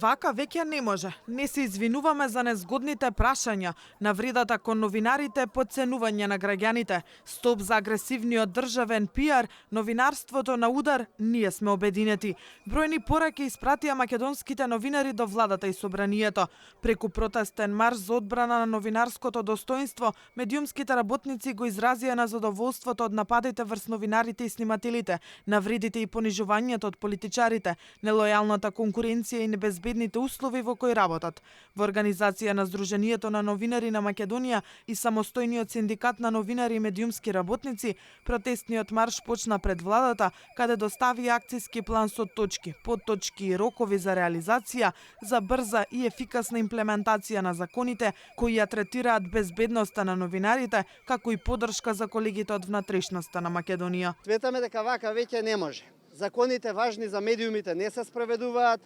Вака веќе не може. Не се извинуваме за незгодните прашања, навредата кон новинарите, подценување на граѓаните, стоп за агресивниот државен пиар, новинарството на удар, ние сме обединети. Бројни пораки испратија македонските новинари до владата и собранието. Преку протестен марш за одбрана на новинарското достоинство, медиумските работници го изразија на задоволството од нападите врз новинарите и снимателите, навредите и понижувањето од политичарите, нелојалната конкуренција и небезбедните услови во кои работат. Во организација на Сдруженијето на новинари на Македонија и самостојниот синдикат на новинари и медиумски работници, протестниот марш почна пред владата, каде достави акцијски план со точки, подточки и рокови за реализација за брза и ефикасна имплементација на законите кои ја третираат безбедноста на новинарите, како и поддршка за колегите од внатрешноста на Македонија. Светаме дека вака веќе не може. Законите важни за медиумите не се спроведуваат,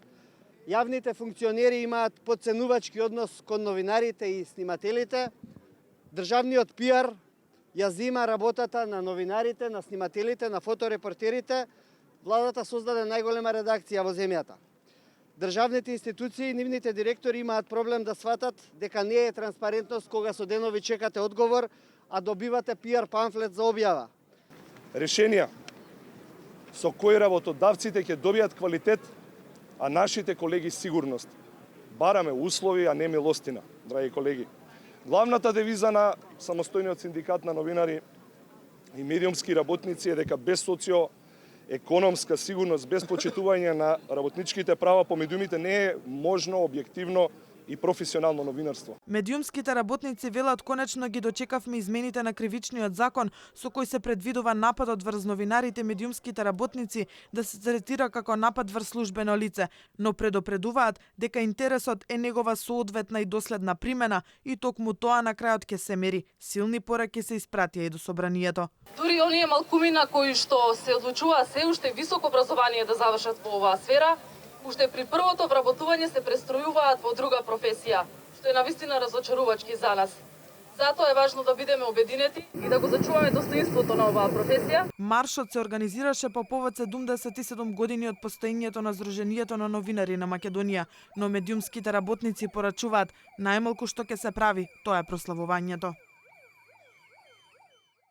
јавните функционери имаат подценувачки однос кон новинарите и снимателите, државниот пиар ја зима работата на новинарите, на снимателите, на фоторепортерите, владата создаде најголема редакција во земјата. Државните институции и нивните директори имаат проблем да сватат дека не е транспарентност кога со денови чекате одговор, а добивате пиар памфлет за објава. Решенија со кои работодавците ќе добијат квалитет, а нашите колеги сигурност. Бараме услови, а не милостина, драги колеги. Главната девиза на самостојниот синдикат на новинари и медиумски работници е дека без социо-економска сигурност, без почитување на работничките права по медиумите не е можно објективно и професионално новинарство. Медиумските работници велат конечно ги дочекавме измените на кривичниот закон со кој се предвидува нападот врз новинарите и медиумските работници да се третира како напад врз службено лице, но предупредуваат дека интересот е негова соодветна и доследна примена и токму тоа на крајот ќе се мери. Силни пораки се испратија и до собранието. Дури оние малкумина кои што се одлучуваат се уште високо образование да завршат во оваа сфера, уште при првото вработување се престројуваат во друга професија, што е навистина разочарувачки за нас. Затоа е важно да бидеме обединети и да го зачуваме достоинството на оваа професија. Маршот се организираше по повод 77 години од постоењето на Сдруженијето на новинари на Македонија, но медиумските работници порачуваат најмалку што ќе се прави, тоа е прославувањето.